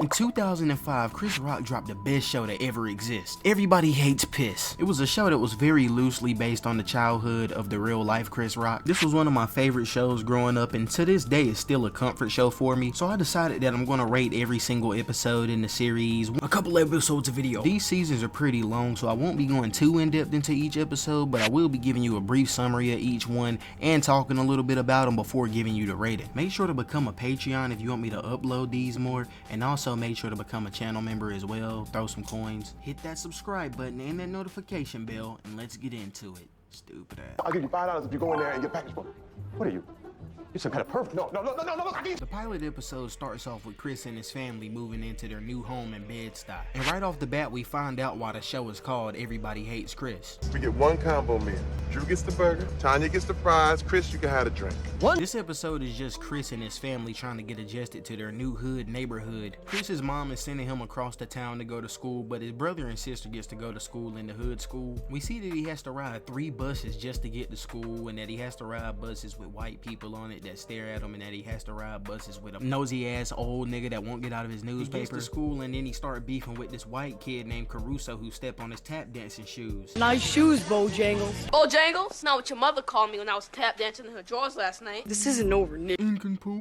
In 2005, Chris Rock dropped the best show to ever exist, Everybody Hates Piss. It was a show that was very loosely based on the childhood of the real life Chris Rock. This was one of my favorite shows growing up, and to this day it's still a comfort show for me. So I decided that I'm going to rate every single episode in the series, a couple episodes a video. These seasons are pretty long, so I won't be going too in depth into each episode, but I will be giving you a brief summary of each one and talking a little bit about them before giving you the rating. Make sure to become a Patreon if you want me to upload these more, and also make sure to become a channel member as well. Throw some coins, hit that subscribe button and that notification bell, and let's get into it. Stupid ass. I'll give you $5 if you go in there and get package for me. What are you? You're some kind of pervert. No, I need. The pilot episode starts off with Chris and his family moving into their new home in Bed-Stuy. And right off the bat, we find out why the show is called Everybody Hates Chris. We get one combo meal. Drew gets the burger, Tanya gets the fries, Chris, you can have a drink. This episode is just Chris and his family trying to get adjusted to their new hood neighborhood. Chris's mom is sending him across the town to go to school, but his brother and sister gets to go to school in the hood school. We see that he has to ride 3 buses just to get to school, and that he has to ride buses with white people on it that stare at him, and that he has to ride buses with a nosy ass old nigga that won't get out of his newspaper. He gets to school, and then he started beefing with this white kid named Caruso who stepped on his tap dancing shoes. Nice shoes, Bojangles. Bojangles? Not what your mother called me when I was tap dancing in her drawers last night. This isn't over, Nick.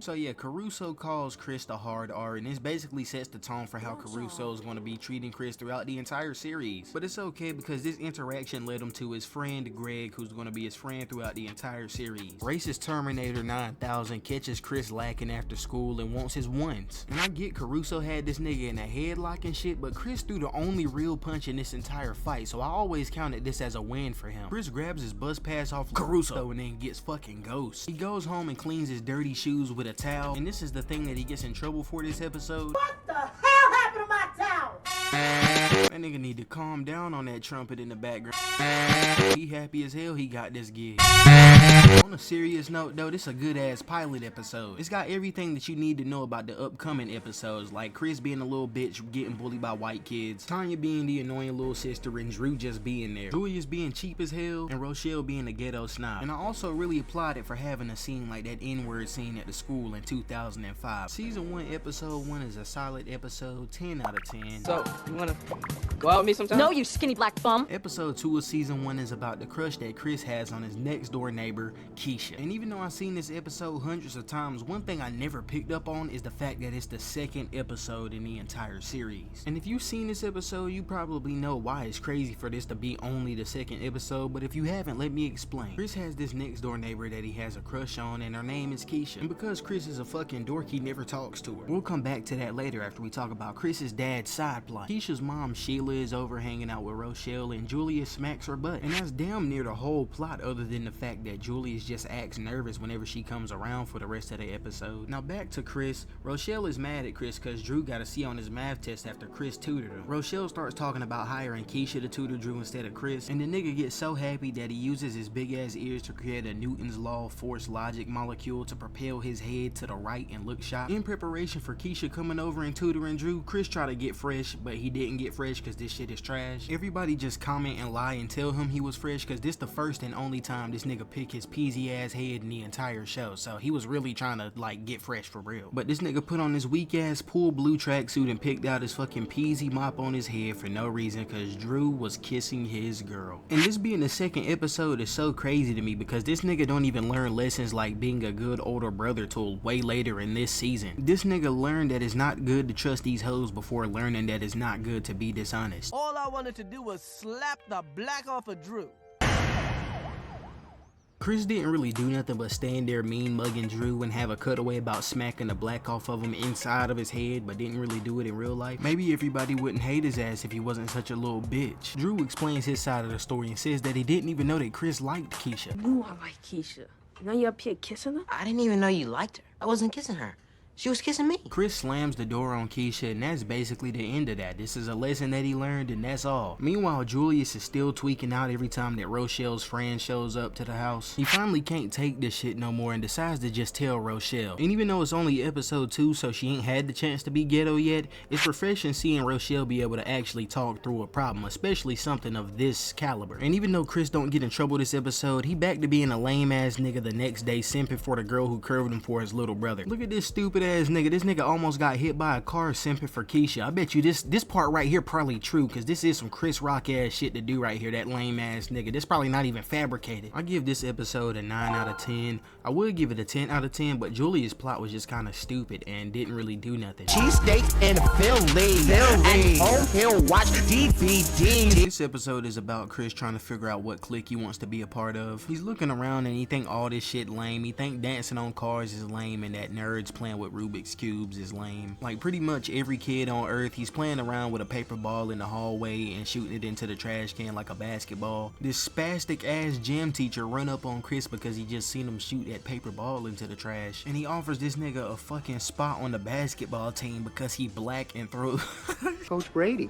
So yeah, Caruso calls Chris the hard R, and this basically sets the tone for how Caruso is going to be treating Chris throughout the entire series. But it's okay because this interaction led him to his friend Greg, who's going to be his friend throughout the entire series. Racist Terminator 9000 catches Chris lacking after school and wants his ones. And I get Caruso had this nigga in a headlock and shit, but Chris threw the only real punch in this entire fight, so I always counted this as a win for him. Chris grabs his bus pass off Caruso and then gets fucking ghost. He goes home and cleans his dirty shoes with a towel, and this is the thing that he gets in trouble for this episode. What the hell happened to my towel? That nigga need to calm down on that trumpet in the background. He happy as hell he got this gig. On a serious note though, this is a good ass pilot episode. It's got everything that you need to know about the upcoming episodes, like Chris being a little bitch getting bullied by white kids, Tanya being the annoying little sister, and Drew just being there, Julius being cheap as hell, and Rochelle being a ghetto snob. And I also really applaud it for having a scene like that N-word scene at the school in 2005. Season 1 episode 1 is a solid episode, 10 out of 10. So, you wanna go out with me sometime? No, you skinny black bum. Episode 2 of season 1 is about the crush that Chris has on his next door neighbor, Keisha. And even though I've seen this episode hundreds of times, one thing I never picked up on is the fact that it's the second episode in the entire series. And if you've seen this episode, you probably know why it's crazy for this to be only the second episode, but if you haven't, let me explain. Chris has this next door neighbor that he has a crush on, and her name is Keisha. And because Chris is a fucking dork, he never talks to her. We'll come back to that later after we talk about Chris's dad's side plot. Keisha's mom, Sheila, is over hanging out with Rochelle, and Julius smacks her butt. And that's damn near the whole plot, other than the fact that Julius just acts nervous whenever she comes around for the rest of the episode. Now back to Chris. Rochelle is mad at Chris because Drew got a C on his math test after Chris tutored him. Rochelle starts talking about hiring Keisha to tutor Drew instead of Chris, and the nigga gets so happy that he uses his big ass ears to create a Newton's law force logic molecule to propel his head to the right and look sharp. In preparation for Keisha coming over and tutoring Drew, Chris tried to get fresh, but he didn't get fresh because this shit is trash. Everybody just comment and lie and tell him he was fresh because this the first and only time this nigga pick his peasy ass head in the entire show, so he was really trying to like get fresh for real. But this nigga put on his weak ass pool blue tracksuit and picked out his fucking peasy mop on his head for no reason because Drew was kissing his girl. And this being the second episode is so crazy to me because this nigga don't even learn lessons like being a good older brother till way later in this season. This nigga learned that it's not good to trust these hoes before learning that it's not good to be dishonest. All I wanted to do was slap the black off of Drew. Chris didn't really do nothing but stand there mean mugging Drew and have a cutaway about smacking the black off of him inside of his head, but didn't really do it in real life. Maybe everybody wouldn't hate his ass if he wasn't such a little bitch. Drew explains his side of the story and says that he didn't even know that Chris liked Keisha. Ooh, I like Keisha. Now you up here kissing her? I didn't even know you liked her. I wasn't kissing her. She was kissing me. Chris slams the door on Keisha, and that's basically the end of that. This is a lesson that he learned, and that's all. Meanwhile, Julius is still tweaking out every time that Rochelle's friend shows up to the house. He finally can't take this shit no more and decides to just tell Rochelle. And even though it's only episode 2, so she ain't had the chance to be ghetto yet, it's refreshing seeing Rochelle be able to actually talk through a problem, especially something of this caliber. And even though Chris don't get in trouble this episode, he back to being a lame ass nigga the next day simping for the girl who curved him for his little brother. Look at this stupid ass nigga. This nigga almost got hit by a car simping for Keisha. I bet you this part right here probably true, because this is some Chris Rock ass shit to do right here, that lame ass nigga. This probably not even fabricated. I give this episode a 9 out of 10. I would give it a 10 out of 10, but Julius' plot was just kind of stupid and didn't really do nothing. Cheesesteak and Philly. And home he'll watch DVD. This episode is about Chris trying to figure out what clique he wants to be a part of. He's looking around and he think all this shit lame. He think dancing on cars is lame and that nerds playing with Rubik's Cubes is lame. Like pretty much every kid on earth, he's playing around with a paper ball in the hallway and shooting it into the trash can like a basketball. This spastic ass gym teacher run up on Chris because he just seen him shoot that paper ball into the trash. And he offers this nigga a fucking spot on the basketball team because he black and throws. Coach Brady,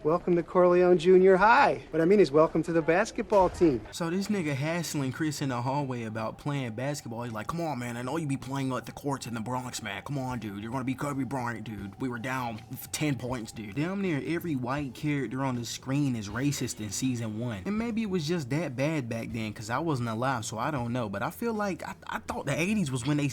welcome to Corleone Junior High. What I mean is welcome to the basketball team. So this nigga hassling Chris in the hallway about playing basketball. He's like, come on, man, I know you be playing at the courts in the Bronx, man. Come on, dude. You're gonna be Kobe Bryant, dude. We were down 10 points, dude. Damn near every white character on the screen is racist in season 1. And maybe it was just that bad back then, because I wasn't alive, so I don't know. But I feel like I thought the 80s was when they,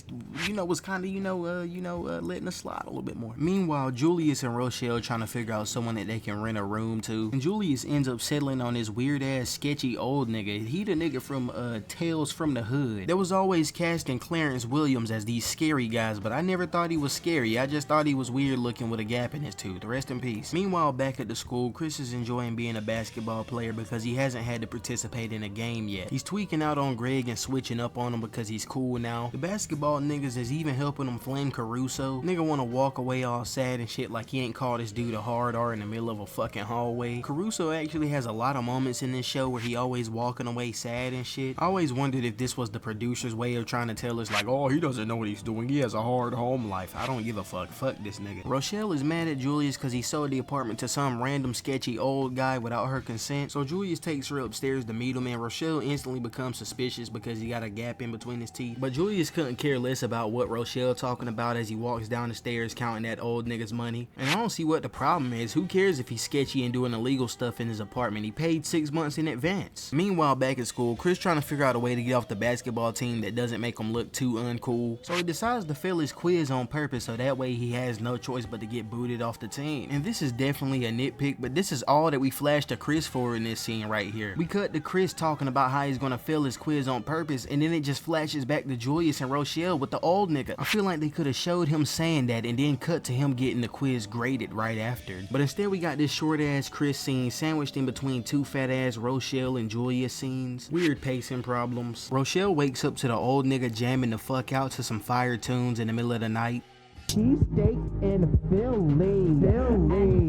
was kind of, letting us slide a little bit more. Meanwhile, Julius and Rochelle trying to figure out someone that they can rent a room to, and Julius ends up settling on this weird ass sketchy old nigga. He the nigga from Tales from the Hood. There was always casting Clarence Williams as these scary guys, but I never thought he was scary. I just thought he was weird looking with a gap in his tooth. Rest in peace. Meanwhile, back at the school, Chris is enjoying being a basketball player because he hasn't had to participate in a game yet. He's tweaking out on Greg and switching up on him because he's cool now. The basketball niggas is even helping him flame Caruso. Nigga wanna walk away all sad and shit like he ain't called this dude a hard R in the middle of a fucking hallway. Caruso actually has a lot of moments in this show where he always walking away sad and shit. I always wondered if this was the producer's way of trying to tell us like, oh, he doesn't know what he's doing. He has a hard home life. I don't give a fuck. Fuck this nigga. Rochelle is mad at Julius because he sold the apartment to some random sketchy old guy without her consent. So Julius takes her upstairs to meet him, and Rochelle instantly becomes suspicious because he got a gap in between his teeth. But Julius couldn't care less about what Rochelle talking about as he walks down the stairs counting that old nigga's money. And I don't see what the problem is. Who cares if he's sketchy and doing illegal stuff in his apartment? He paid 6 months in advance. Meanwhile, back at school, Chris trying to figure out a way to get off the basketball team that doesn't make him look too uncool. So he decides to fail his quiz on purpose so that way he has no choice but to get booted off the team. And this is definitely a nitpick, but this is all that we flashed to Chris for in this scene right here. We cut to Chris talking about how he's gonna fail his quiz on purpose, and then it just flashes back to Julius and Rochelle with the old nigga. I feel like they could have showed him saying that and then cut to him getting the quiz graded right after. But instead we got this short ass Chris scene sandwiched in between two fat ass Rochelle and Julius scenes. Weird pacing problems. Rochelle wakes up to the old nigga jamming the fuck out to some fire tunes in the middle of the night. Cheesesteak and Philly.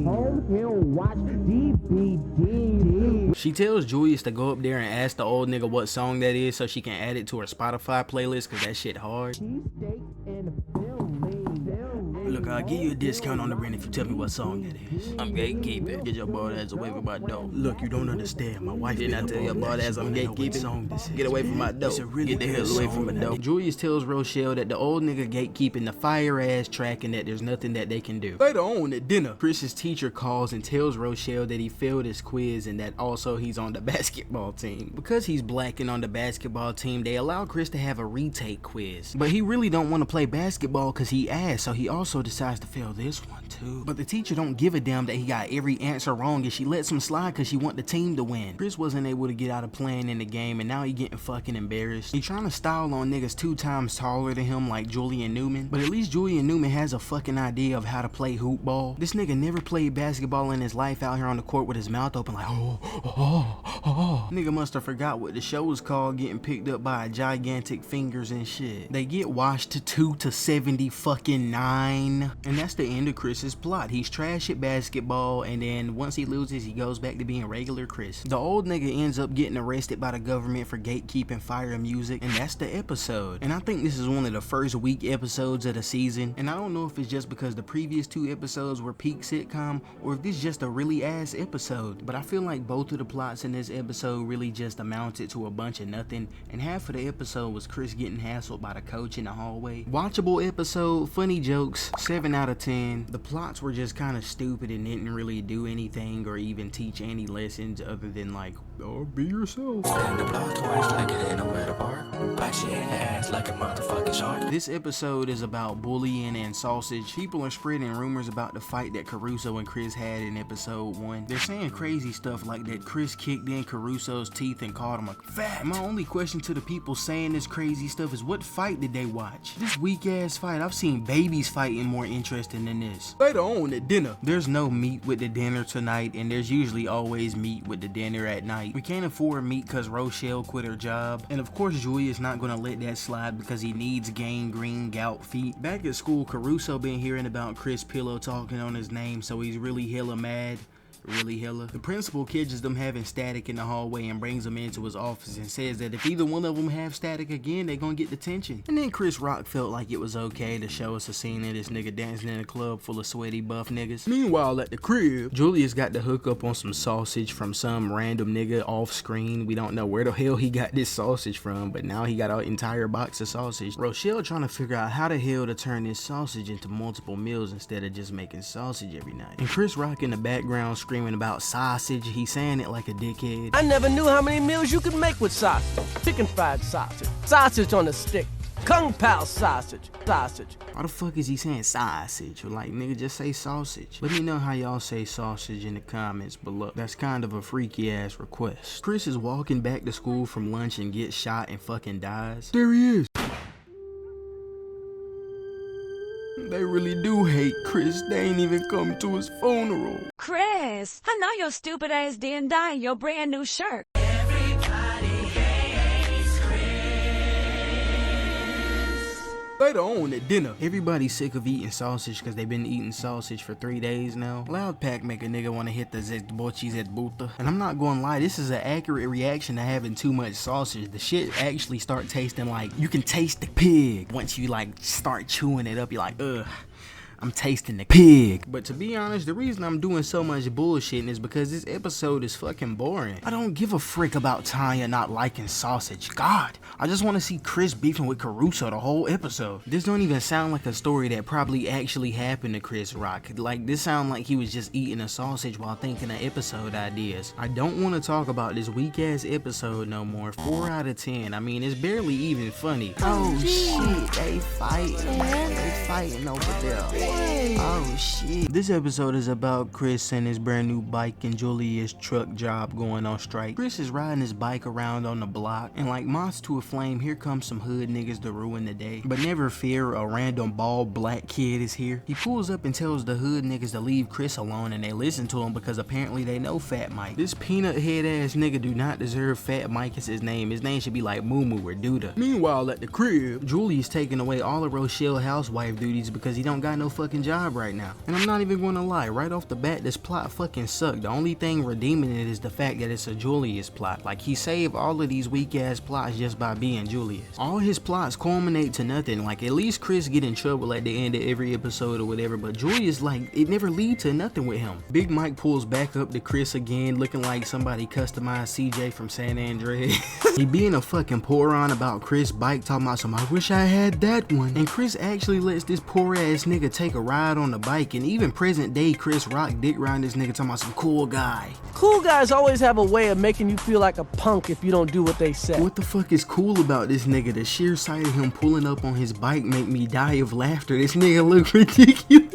Home he'll watch DVD. She tells Julius to go up there and ask the old nigga what song that is so she can add it to her Spotify playlist because that shit hard. Cheesesteak and Philly. Look, I'll give you a discount on the rent if you tell me what song that is. I'm gatekeeping. Get your bald ass away from my door. Look, you don't understand. My wife did not tell your bald ass I'm gatekeeping. Get away from my door. Get the hell away from my door. Julius tells Rochelle that the old nigga gatekeeping the fire ass track and that there's nothing that they can do. Later on at dinner, Chris's teacher calls and tells Rochelle that he failed his quiz and that also he's on the basketball team. Because he's black and on the basketball team, they allow Chris to have a retake quiz. But he really don't want to play basketball because he asked, so he also decides to fail this one too. But the teacher don't give a damn that he got every answer wrong and she lets him slide because she want the team to win. Chris wasn't able to get out of playing in the game and now he getting fucking embarrassed. He trying to style on niggas 2 times taller than him like Julian Newman, but at least Julian Newman has a fucking idea of how to play hoop ball. This nigga never played basketball in his life out here on the court with his mouth open like Nigga must have forgot what the show was called, getting picked up by gigantic fingers and shit. They get washed to 2-70 fucking 9. And that's the end of Chris's plot. He's trash at basketball, and then once he loses, he goes back to being regular Chris. The old nigga ends up getting arrested by the government for gatekeeping fire music, and that's the episode. And I think this is one of the first weak episodes of the season, and I don't know if it's just because the previous 2 episodes were peak sitcom, or if this is just a really ass episode. But I feel like both of the plots in this episode really just amounted to a bunch of nothing, and half of the episode was Chris getting hassled by the coach in the hallway. Watchable episode, funny jokes, 7 out of 10. The plots were just kind of stupid and didn't really do anything or even teach any lessons other than like, oh, be yourself. This episode is about bullying and sausage. People are spreading rumors about the fight that Caruso and Chris had in episode 1. They're saying crazy stuff like that Chris kicked in Caruso's teeth and called him a fat. My only question to the people saying this crazy stuff is, what fight did they watch? This weak ass fight, I've seen babies fighting more interesting than this. Later on at dinner, there's no meat with the dinner tonight, and there's usually always meat with the dinner at night. We can't afford meat because Rochelle quit her job, and of course Julius not gonna let that slide because he needs gangrene gout feet. Back at school, Caruso been hearing about Chris Pillow talking on his name, so he's really hella mad. Really hella. The principal catches them having static in the hallway and brings them into his office and says that if either one of them have static again, they gonna get detention. And then Chris Rock felt like it was okay to show us a scene of this nigga dancing in a club full of sweaty buff niggas. Meanwhile at the crib, Julius got to hook up on some sausage from some random nigga off screen. We don't know where the hell he got this sausage from, but now he got an entire box of sausage. Rochelle trying to figure out how the hell to turn this sausage into multiple meals instead of just making sausage every night. And Chris Rock in the background screaming about sausage. He's saying it like a dickhead. I never knew how many meals you could make with sausage. Chicken fried sausage, sausage on a stick, Kung Pao sausage. Why the fuck is he saying sausage? Or like, nigga, just say sausage. Let me know how y'all say sausage in the comments below. That's kind of a freaky ass request. Chris is walking back to school from lunch and gets shot and fucking dies. There he is. They really do hate Chris. They ain't even come to his funeral. Chris, I know your stupid ass didn't die in your brand new shirt. Later on at dinner, everybody's sick of eating sausage because they've been eating sausage for 3 days now. Loud Pack make a nigga want to hit the zbochi zbuta. And I'm not gonna lie, this is an accurate reaction to having too much sausage. The shit actually start tasting like, you can taste the pig. Once you like start chewing it up, you're like, ugh, I'm tasting the pig. But to be honest, the reason I'm doing so much bullshitting is because this episode is fucking boring. I don't give a frick about Tanya not liking sausage. God, I just want to see Chris beefing with Caruso the whole episode. This don't even sound like a story that probably actually happened to Chris Rock. Like, this sound like he was just eating a sausage while thinking of episode ideas. I don't want to talk about this weak ass episode no more. 4 out of 10. I mean, it's barely even funny. Oh shit, they fighting over there. Oh shit. This episode is about Chris and his brand new bike and Julius' truck job going on strike. Chris is riding his bike around on the block, and like moths to a flame, here comes some hood niggas to ruin the day. But never fear, a random bald black kid is here. He pulls up and tells the hood niggas to leave Chris alone, and they listen to him because apparently they know Fat Mike. This peanut head ass nigga do not deserve Fat Mike as his name. His name should be like Moo Moo or Duda. Meanwhile at the crib, Julius taking away all of Rochelle housewife duties because he don't got no fucking job right now. And I'm not even gonna lie, right off the bat, this plot fucking sucked. The only thing redeeming it is the fact that it's a Julius plot. Like, he saved all of these weak ass plots just by being Julius. All his plots culminate to nothing. Like, at least Chris get in trouble at the end of every episode or whatever, but Julius, like, it never lead to nothing with him. Big Mike pulls back up to Chris again, looking like somebody customized CJ from San Andreas. He being a fucking poor-on about Chris' bike, talking about some, I wish I had that one. And Chris actually lets this poor ass nigga take a ride on the bike, and even present day Chris Rock dick riding this nigga talking about some cool guy. Cool guys always have a way of making you feel like a punk if you don't do what they say. What the fuck is cool about this nigga? The sheer sight of him pulling up on his bike make me die of laughter. This nigga look ridiculous.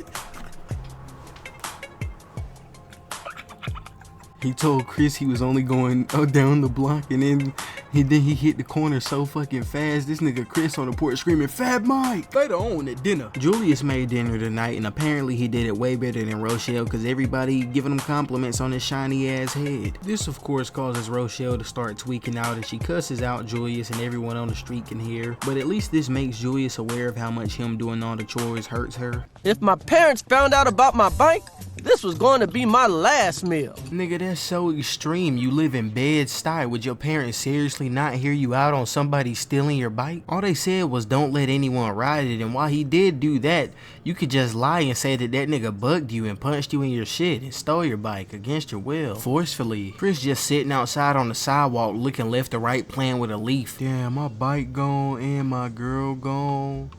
He told Chris he was only going down the block, and then he hit the corner so fucking fast. This nigga Chris on the porch screaming, Fat Mike! Later on at dinner, Julius made dinner tonight, and apparently he did it way better than Rochelle because everybody giving him compliments on his shiny ass head. This of course causes Rochelle to start tweaking out, and she cusses out Julius, and everyone on the street can hear. But at least this makes Julius aware of how much him doing all the chores hurts her. If my parents found out about my bike, this was going to be my last meal. Nigga, that's so extreme. You live in Bed-Stuy. Would your parents seriously not hear you out on somebody stealing your bike? All they said was don't let anyone ride it, and while he did do that, you could just lie and say that that nigga bugged you and punched you in your shit and stole your bike against your will, forcefully. Chris just sitting outside on the sidewalk looking left to right playing with a leaf. Damn, my bike gone and my girl gone.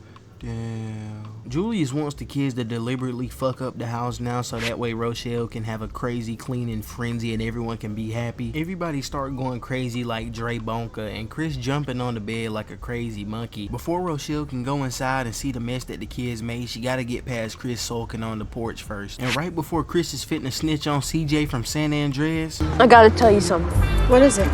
Damn. Julius wants the kids to deliberately fuck up the house now so that way Rochelle can have a crazy cleaning frenzy and everyone can be happy. Everybody start going crazy like Dre Bonka and Chris jumping on the bed like a crazy monkey. Before Rochelle can go inside and see the mess that the kids made, she gotta get past Chris sulking on the porch first. And right before Chris is fitting to snitch on CJ from San Andreas, I gotta tell you something. What is it?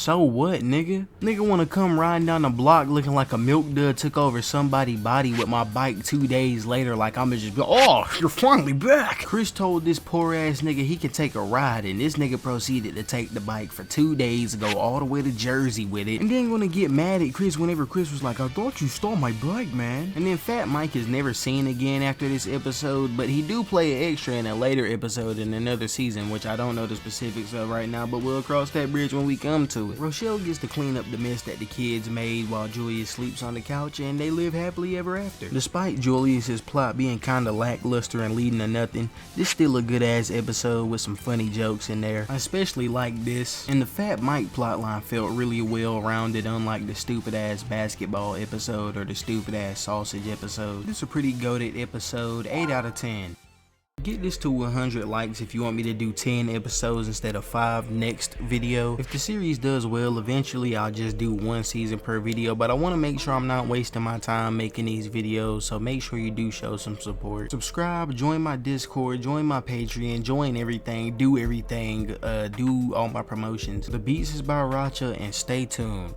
so what, nigga? Nigga wanna come riding down the block looking like a milk dud took over somebody's body with my bike 2 days later like I'ma just be, oh, you're finally back. Chris told this poor ass nigga he could take a ride and this nigga proceeded to take the bike for 2 days to go all the way to Jersey with it and then gonna get mad at Chris whenever Chris was like, I thought you stole my bike, man. And then Fat Mike is never seen again after this episode, but he do play an extra in a later episode in another season, which I don't know the specifics of right now, but we'll cross that bridge when we come to it. Rochelle gets to clean up the mess that the kids made while Julius sleeps on the couch and they live happily ever after. Despite Julius's plot being kinda lackluster and leading to nothing, this still a good ass episode with some funny jokes in there. I especially like this, and the Fat Mike plotline felt really well rounded unlike the stupid ass basketball episode or the stupid ass sausage episode. This is a pretty goated episode, 8 out of 10. Get this to 100 likes if you want me to do 10 episodes instead of 5 next video. If the series does well, eventually I'll just do 1 season per video, but I want to make sure I'm not wasting my time making these videos, so make sure you do show some support. Subscribe, join my Discord, join my Patreon, join everything, do everything, do all my promotions. The beats is by Rochelle and stay tuned.